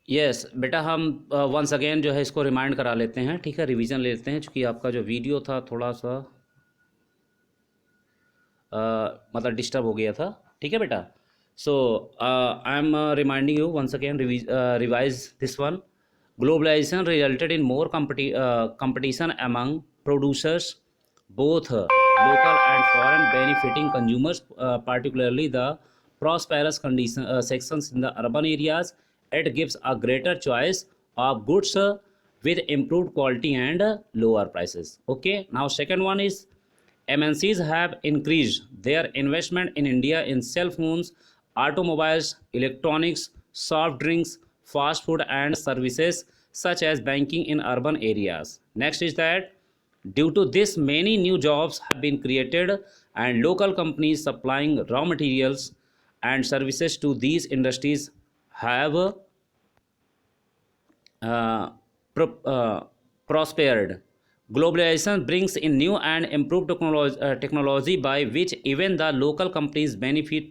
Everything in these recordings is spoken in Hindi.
यस बेटा, हम वंस अगेन जो है इसको रिमाइंड करा लेते हैं, ठीक है, रिवीजन ले लेते हैं, क्योंकि आपका जो वीडियो था थोड़ा सा मतलब डिस्टर्ब हो गया था। ठीक है बेटा। So I am reminding you once again, revise this one. Globalization resulted in more competition among producers, both local and foreign, benefiting consumers, particularly the prosperous sections in the urban areas. It gives a greater choice of goods with improved quality and lower prices. Okay, now second one is MNCs have increased their investment in India in cell phones, automobiles, electronics, soft drinks, fast food, and services such as banking in urban areas. Next is that due to this, many new jobs have been created, and local companies supplying raw materials and services to these industries have uh, prospered. Globalization brings in new and improved technology by which even the local companies benefit.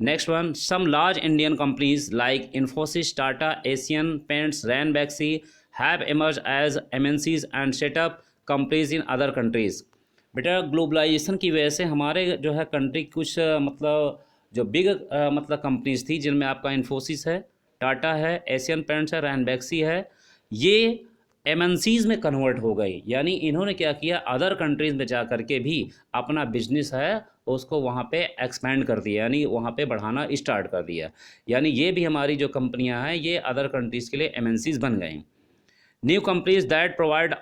Next one, some large Indian companies like Infosys, Tata, Asian Paints, Ranbaxy have emerged as MNCs and set up companies in other countries. बेटा, ग्लोबलाइजेशन की वजह से हमारे जो है कंट्री कुछ मतलब जो बिग मतलब कंपनीज थी, जिनमें आपका इन्फोसिस है, टाटा है, एशियन पेंट्स है, रैनबैक्सी है, ये एमएनसीज में कन्वर्ट हो गई। यानी इन्होंने क्या किया, अदर कंट्रीज़ में जा कर के भी अपना बिजनेस है उसको वहाँ पे एक्सपेंड कर दिया, यानी वहाँ पे बढ़ाना स्टार्ट कर दिया। यानी ये भी हमारी जो कंपनियाँ हैं ये अदर कंट्रीज़ के लिए एमएनसीज बन गई। New companies that provide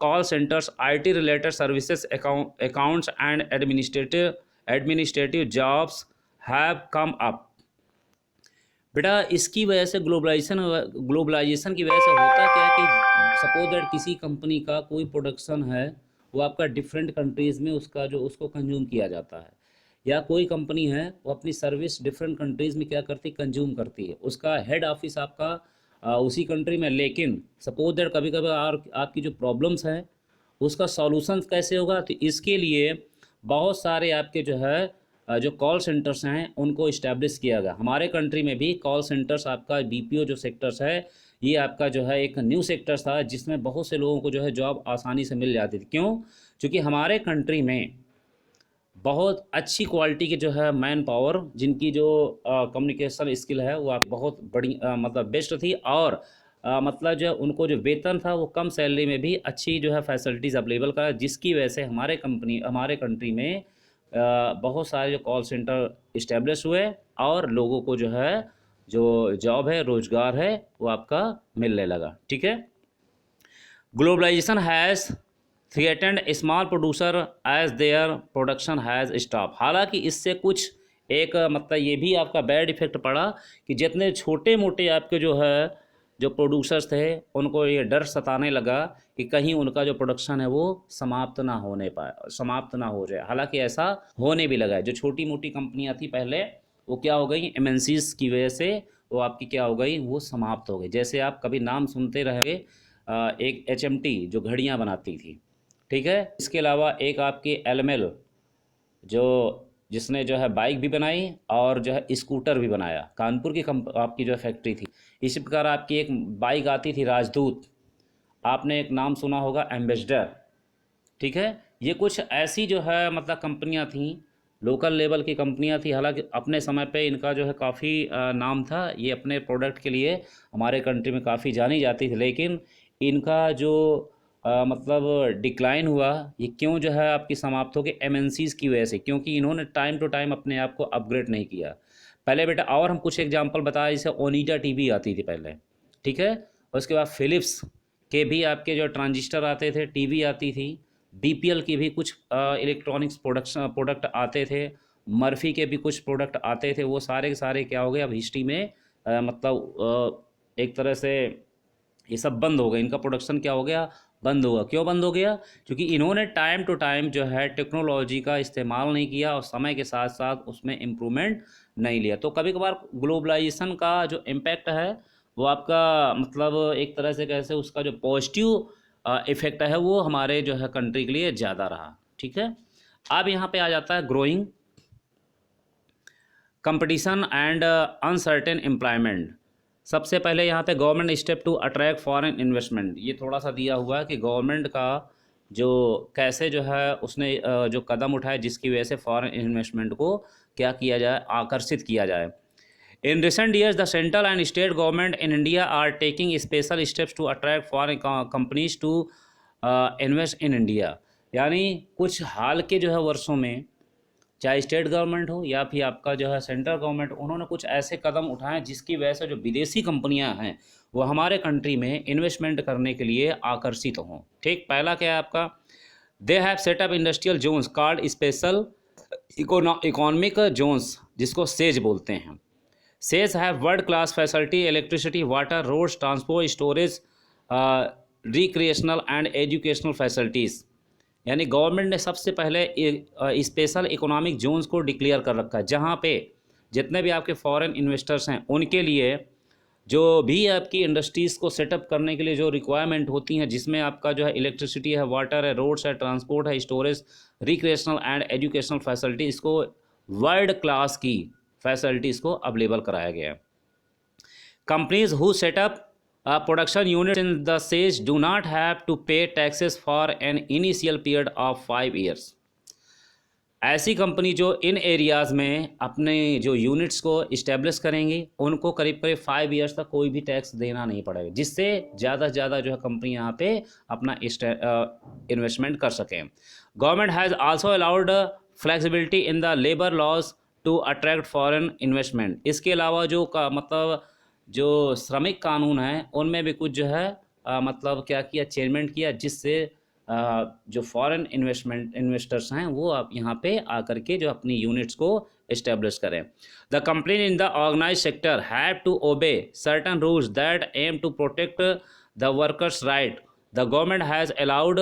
call centers, IT related services, accounts and administrative jobs have come up. बेटा, इसकी वजह से ग्लोबलाइजेशन की वजह से होता क्या है कि सपोज दैट किसी कंपनी का कोई प्रोडक्शन है, वो आपका डिफरेंट कंट्रीज़ में उसका जो उसको कंज्यूम किया जाता है, या कोई कंपनी है वो अपनी सर्विस डिफरेंट कंट्रीज़ में क्या करती, कंज्यूम करती है, उसका हेड ऑफिस आपका उसी कंट्री में। लेकिन सपोज दैट कभी कभी आपकी जो प्रॉब्लम्स हैं उसका सॉल्यूशन कैसे होगा, तो इसके लिए बहुत सारे आपके जो है जो कॉल सेंटर्स हैं उनको इस्टेब्लिश किया गया। हमारे कंट्री में भी कॉल सेंटर्स, आपका बीपीओ जो सेक्टर्स है, ये आपका जो है एक न्यू सेक्टर था जिसमें बहुत से लोगों को जो है जॉब आसानी से मिल जाती थी। क्यों? क्योंकि हमारे कंट्री में बहुत अच्छी क्वालिटी की जो है मैन पावर, जिनकी जो कम्युनिकेशन स्किल है वो आप बहुत बड़ी मतलब बेस्ट थी, और मतलब जो है उनको जो वेतन था वो कम सैलरी में भी अच्छी जो है फैसिलिटीज़ अवेलेबल करा, जिसकी वजह से हमारे कंट्री में बहुत सारे जो कॉल सेंटर इस्टेब्लिश हुए, और लोगों को जो है जो जॉब है, रोजगार है, वो आपका मिलने लगा। ठीक है। Globalisation has threatened small producer as their production has stop. हालांकि इससे कुछ एक मतलब ये भी आपका बैड इफेक्ट पड़ा कि जितने छोटे मोटे आपके जो है जो प्रोड्यूसर्स थे, उनको ये डर सताने लगा कि कहीं उनका जो प्रोडक्शन है वो समाप्त ना हो जाए। हालांकि ऐसा होने भी लगा है। जो छोटी मोटी कंपनियां थी पहले, वो क्या हो गई, एमएनसीज की वजह से वो आपकी क्या हो गई, वो समाप्त हो गई। जैसे आप कभी नाम सुनते रहे, एक एचएमटी जो घड़ियाँ बनाती थी, ठीक है, इसके अलावा एक आपकी एलएमएल जो जिसने जो है बाइक भी बनाई और जो है स्कूटर भी बनाया, कानपुर की आपकी जो फैक्ट्री थी। इसी प्रकार आपकी एक बाइक आती थी राजदूत, आपने एक नाम सुना होगा एम्बेसडर। ठीक है। ये कुछ ऐसी जो है मतलब कंपनियां थी, लोकल लेवल की कंपनियां थी। हालांकि अपने समय पे इनका जो है काफ़ी नाम था, ये अपने प्रोडक्ट के लिए हमारे कंट्री में काफ़ी जानी जाती थी। लेकिन इनका जो मतलब डिक्लाइन हुआ, ये क्यों जो है आपकी समाप्त हो गई, एमएनसीज़ की वजह से, क्योंकि इन्होंने टाइम टू टाइम अपने आप को अपग्रेड नहीं किया। पहले बेटा, और हम कुछ एग्जांपल बताए, जैसे ओनिडा टीवी आती थी पहले, ठीक है, उसके बाद फिलिप्स के भी आपके जो ट्रांजिस्टर आते थे, टीवी आती थी, बीपीएल की भी कुछ इलेक्ट्रॉनिक्स प्रोडक्ट आते थे, मर्फी के भी कुछ प्रोडक्ट आते थे। वो सारे के सारे क्या हो गए अब हिस्ट्री में मतलब एक तरह से ये सब बंद हो गए। इनका प्रोडक्शन क्या हो गया, बंद होगा। क्यों बंद हो गया? क्योंकि इन्होंने टाइम टू टाइम जो है टेक्नोलॉजी का इस्तेमाल नहीं किया और समय के साथ साथ उसमें इम्प्रूवमेंट नहीं लिया। तो कभी कभार ग्लोबलाइजेशन का जो इम्पैक्ट है वो आपका मतलब एक तरह से कैसे उसका जो पॉजिटिव इफेक्ट है वो हमारे जो है कंट्री के लिए ज़्यादा रहा। ठीक है। अब यहाँ पे आ जाता है growing competition and uncertain employment. सबसे पहले यहाँ पे government step to attract foreign investment, ये थोड़ा सा दिया हुआ है कि गवर्नमेंट का जो कैसे जो है उसने जो कदम उठाए जिसकी वजह से फॉरेन इन्वेस्टमेंट को क्या किया जाए, आकर्षित किया जाए। In recent years the central and state government in India are taking special steps to attract foreign companies to invest in India. यानी कुछ हाल के जो है वर्षों में, चाहे स्टेट गवर्नमेंट हो या फिर आपका जो है सेंट्रल गवर्नमेंट, उन्होंने कुछ ऐसे कदम उठाए जिसकी वजह से जो विदेशी कंपनियां हैं वो हमारे कंट्री में इन्वेस्टमेंट करने के लिए आकर्षित हों। ठीक, पहला क्या है आपका, they have set up industrial zones called special economic zones, जिसको सेज बोलते हैं। SEZ have world class facility, electricity, water, roads, transport, storage, recreational and educational facilities. यानी गवर्नमेंट ने सबसे पहले स्पेशल इकोनॉमिक जोन्स को डिक्लेयर कर रखा है, जहाँ पे जितने भी आपके फॉरेन इन्वेस्टर्स हैं उनके लिए जो भी आपकी इंडस्ट्रीज़ को सेटअप करने के लिए जो रिक्वायरमेंट होती हैं, जिसमें आपका जो है इलेक्ट्रिसिटी है, वाटर है, रोड्स है, ट्रांसपोर्ट है, storage, recreational and educational facility, इसको वर्ल्ड क्लास की फैसिलिटीज़ को अवेलेबल कराया गया है। Companies who setup production units in the SAGE do not have to pay taxes for an initial period of 5 years। ऐसी कंपनी जो इन एरियाज़ में अपने जो यूनिट्स को इस्टेब्लिश करेंगी उनको करीब करीब 5 ईयर्स तक कोई भी टैक्स देना नहीं पड़ेगा, जिससे ज़्यादा से ज़्यादा जो है कंपनी यहाँ पे अपना इन्वेस्टमेंट कर सकें। Government has also allowed flexibility in the labour laws to attract foreign investment. इसके अलावा जो मतलब जो श्रमिक कानून है उनमें भी कुछ जो है मतलब क्या किया, चेंजमेंट किया, जिससे जो फॉरेन इन्वेस्टर्स हैं वो आप यहाँ पे आकर के जो अपनी यूनिट्स को इस्टेब्लिश करें। The company in the organise sector have to obey certain rules that aim to protect the workers right. The government has allowed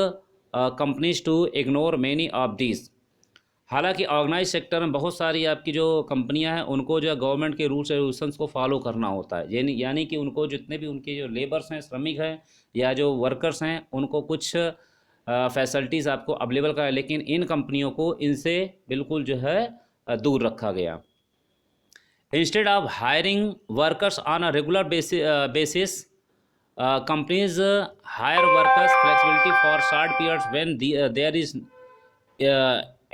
companies to ignore many of these. हालांकि ऑर्गेनाइज सेक्टर में बहुत सारी आपकी जो कंपनियां हैं उनको जो गवर्नमेंट के रूल्स रेगुलेशंस को फॉलो करना होता है, यानी कि उनको जितने भी उनके जो लेबर्स हैं, श्रमिक हैं या जो वर्कर्स हैं, उनको कुछ फैसिलिटीज़ आपको अवेलेबल कराए, लेकिन इन कंपनियों को इनसे बिल्कुल जो है दूर रखा गया। Instead of hiring workers on a regular basis companies hire workers flexibility for short periods when there is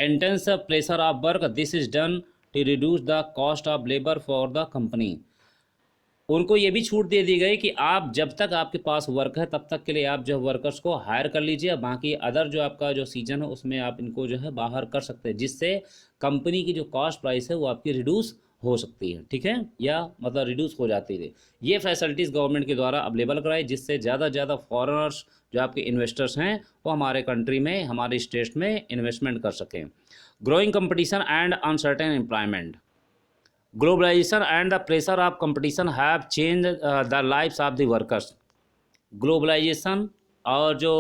intense pressure of work. This is done to reduce the cost of labor for the company। उनको ये भी छूट दे दी गई कि आप जब तक आपके पास वर्क है तब तक के लिए आप जो वर्कर्स को हायर कर लीजिए, बाकी अदर जो आपका जो सीजन है उसमें आप इनको जो है बाहर कर सकते हैं, जिससे कंपनी की जो कॉस्ट प्राइस है वो आपकी रिड्यूस हो सकती है। ठीक है, या मतलब रिड्यूस हो जाती है। ये फैसिलिटीज़ गवर्नमेंट के द्वारा अवेलेबल कराई, जिससे ज़्यादा से ज़्यादा फॉरेनर्स जो आपके इन्वेस्टर्स हैं वो हमारे कंट्री में, हमारे स्टेट में इन्वेस्टमेंट कर सकें। Growing competition and uncertain employment. Globalisation and the pressure of competition have change the lives of the workers. Globalisation और जो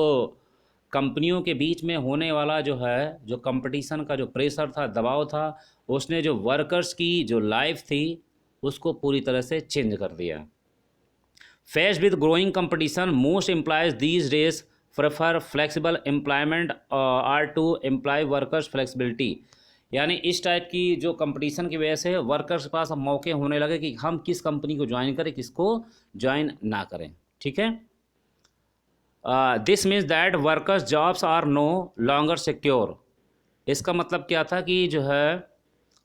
कंपनियों के बीच में होने वाला जो है जो कंपटीशन का जो प्रेशर था, दबाव था, उसने जो वर्कर्स की जो लाइफ थी उसको पूरी तरह से चेंज कर दिया। Faced with growing competition most employers these days prefer flexible employment are to employ workers flexibility. यानी इस टाइप की जो कंपटीशन की वजह से वर्कर्स के पास अब मौके होने लगे कि हम किस कंपनी को ज्वाइन करें, किसको ज्वाइन ना करें। ठीक है, this means that workers jobs are no longer secure. इसका मतलब क्या था कि जो है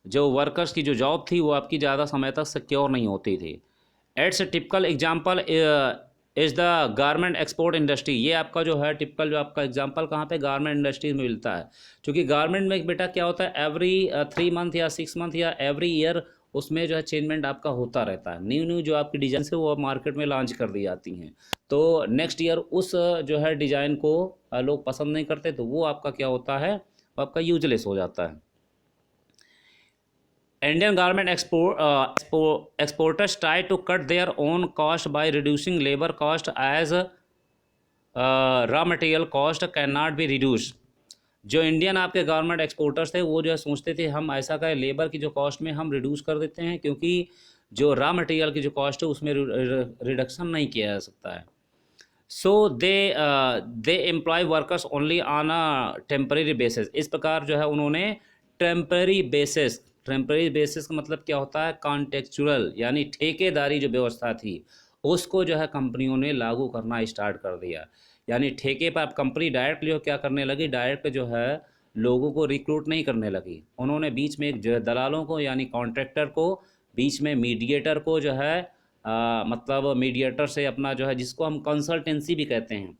जो वर्कर्स की जो जॉब थी वो आपकी ज़्यादा समय तक सिक्योर नहीं होती थी। It's typical example is the garment export industry. ये आपका जो है टिपिकल जो आपका एग्जांपल कहाँ पे, गारमेंट इंडस्ट्री में मिलता है। क्योंकि गारमेंट में बेटा क्या होता है, एवरी 3 मंथ या 6 मंथ या एवरी ईयर उसमें जो है चेंजमेंट आपका होता रहता है। न्यू जो आपकी डिज़ाइन है वो मार्केट में लॉन्च कर दी जाती हैं, तो नेक्स्ट ईयर उस जो है डिज़ाइन को लोग पसंद नहीं करते, तो वो आपका क्या होता है, वो आपका यूजलेस हो जाता है। Indian garment exporters try to cut their own cost by reducing labor cost as raw material cost cannot be reduced। जो इंडियन आपके गारमेंट एक्सपोर्टर्स थे वो जो है सोचते थे हम ऐसा करें, लेबर की जो कॉस्ट में हम रिड्यूस कर देते हैं, क्योंकि जो रॉ मटेरियल की जो कॉस्ट है उसमें रिडक्शन नहीं किया जा सकता है। So they employ workers only on a temporary basis. इस प्रकार जो है उन्होंने टेम्परेरी बेसिस टेम्परेरी बेसिस का मतलब क्या होता है, कॉन्टेक्चुअल, यानी ठेकेदारी जो व्यवस्था थी उसको जो है कंपनियों ने लागू करना स्टार्ट कर दिया। यानी ठेके पर अब कंपनी डायरेक्ट जो क्या करने लगी, डायरेक्ट जो है लोगों को रिक्रूट नहीं करने लगी, उन्होंने बीच में एक जो है दलालों को यानी कॉन्ट्रैक्टर को, बीच में मीडिएटर को जो है मतलब मीडिएटर से अपना जो है, जिसको हम कंसल्टेंसी भी कहते हैं,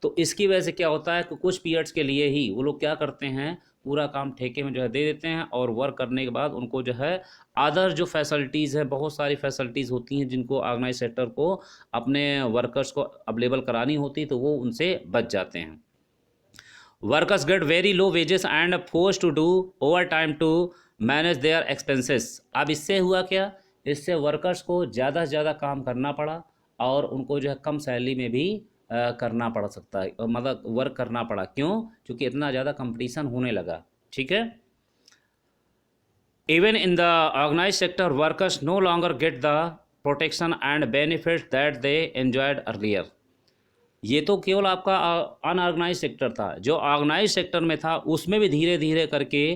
तो इसकी वजह से क्या होता है कि कुछ पीरियड्स के लिए ही वो लोग क्या करते हैं, पूरा काम ठेके में जो है दे देते हैं, और वर्क करने के बाद उनको जो है अदर जो फैसिलिटीज़ है, बहुत सारी फैसिलिटीज़ होती हैं जिनको ऑर्गेनाइज सेक्टर को अपने वर्कर्स को अवेलेबल करानी होती, तो वो उनसे बच जाते हैं। Workers get very low wages and force to do overtime to manage their expenses. अब इससे हुआ क्या, इससे वर्कर्स को ज़्यादा से ज़्यादा काम करना पड़ा और उनको जो है कम सैलरी में भी करना पड़ सकता है, मतलब वर्क करना पड़ा। क्यों? क्योंकि इतना ज़्यादा कंपटीशन होने लगा। ठीक है। Even in the organise sector workers no longer get the protection and benefits that they enjoyed earlier. ये तो केवल आपका अनऑर्गेनाइज सेक्टर था, जो ऑर्गेनाइज सेक्टर में था उसमें भी धीरे धीरे करके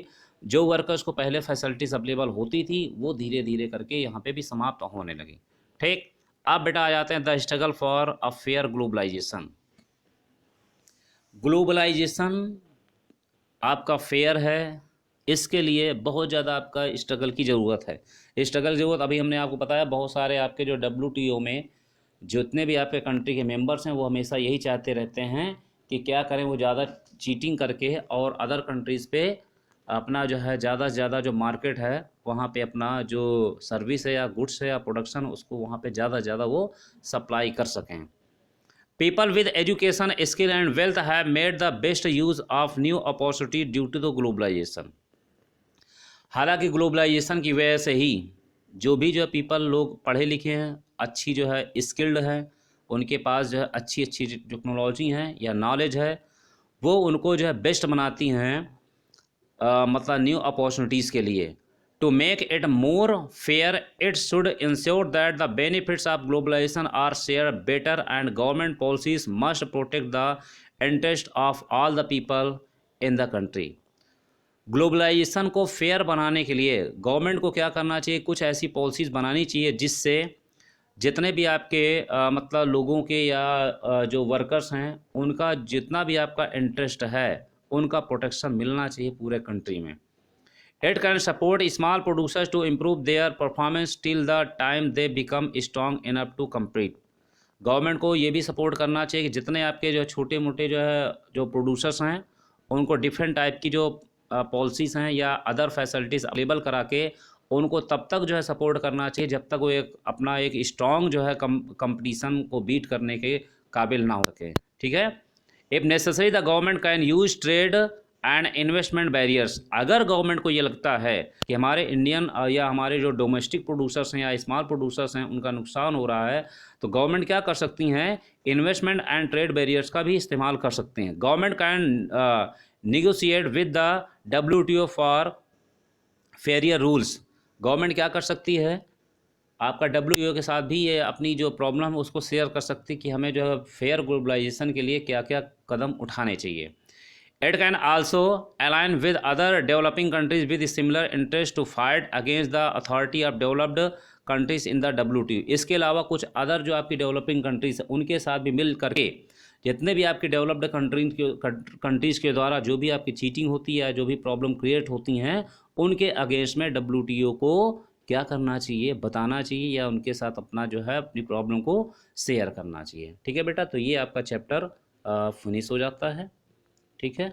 जो वर्कर्स को पहले फैसिलिटीज़ अवेलेबल होती थी वो धीरे धीरे करके यहाँ पे भी समाप्त होने लगी। ठीक। अब बेटा आ जाते हैं the struggle for a fair globalisation. Globalisation आपका फेयर है, इसके लिए बहुत ज़्यादा आपका स्ट्रगल की ज़रूरत है। स्ट्रगल ज़रूरत अभी हमने आपको बताया, बहुत सारे आपके जो WTO में जितने भी आपके कंट्री के मेंबर्स हैं वो हमेशा यही चाहते रहते हैं कि क्या करें, वो ज़्यादा चीटिंग करके और अदर कंट्रीज़ पे अपना जो है ज़्यादा से ज़्यादा जो मार्केट है वहाँ पे अपना जो सर्विस है या गुड्स है या प्रोडक्शन उसको वहाँ पे ज़्यादा से ज़्यादा वो सप्लाई कर सकें। People with education, skill and wealth have made the best use of new opportunity due to the globalization। हालांकि ग्लोबलाइजेशन की वजह से ही जो भी जो पीपल लोग पढ़े लिखे हैं, अच्छी जो है स्किल्ड है, उनके पास जो है अच्छी अच्छी टेक्नोलॉजी हैं या नॉलेज है, वो उनको जो है बेस्ट बनाती हैं मतलब न्यू अपॉर्चुनिटीज़ के लिए। To make it more fair it should ensure that the benefits of globalisation are share better and government policies must protect the interest of all the people in the country. Globalisation को फेयर बनाने के लिए गवर्नमेंट को क्या करना चाहिए, कुछ ऐसी पॉलिसीज़ बनानी चाहिए जिससे जितने भी आपके मतलब लोगों के या जो वर्कर्स हैं उनका जितना भी आपका इंटरेस्ट है उनका प्रोटेक्शन मिलना चाहिए पूरे कंट्री में। It can support small producers to improve their performance till the time they become strong enough to compete. Government को ये भी सपोर्ट करना चाहिए कि जितने आपके जो छोटे मोटे जो है जो प्रोड्यूसर्स हैं उनको डिफरेंट टाइप की जो पॉलिसीज़ हैं या अदर फैसिलिटीज़ अवेलेबल करा के उनको तब तक जो है सपोर्ट करना चाहिए जब तक वो एक अपना एक स्ट्रॉन्ग जो है कंपटीशन को बीट करने के काबिल ना हो सके। ठीक है। If necessary the government can use trade and investment barriers. अगर गवर्नमेंट को ये लगता है कि हमारे इंडियन या हमारे जो डोमेस्टिक प्रोड्यूसर्स हैं या स्मॉल प्रोड्यूसर्स हैं उनका नुकसान हो रहा है, तो गवर्नमेंट क्या कर सकती हैं, इन्वेस्टमेंट एंड ट्रेड बैरियर्स का भी इस्तेमाल कर सकते हैं। Government can negotiate with the WTO for fair rules. Government क्या कर सकती है, आपका WTO के साथ भी ये अपनी जो प्रॉब्लम है उसको शेयर कर सकती है कि हमें जो है फेयर ग्लोबलाइजेशन के लिए क्या क्या कदम उठाने चाहिए। It can also align with other developing countries with similar interest to fight against the authority of developed countries in the WTO। इसके अलावा कुछ अदर जो आपकी डेवलपिंग कंट्रीज हैं उनके साथ भी मिल करके जितने भी आपकी डेवलप्ड कंट्रीज़ के द्वारा जो भी आपकी चीटिंग होती है, जो भी प्रॉब्लम क्रिएट होती हैं, उनके अगेंस्ट में WTO को क्या करना चाहिए, बताना चाहिए या उनके साथ अपना जो है अपनी प्रॉब्लम को शेयर करना चाहिए। ठीक है बेटा, तो ये आपका चैप्टर फिनिश हो जाता है। ठीक है।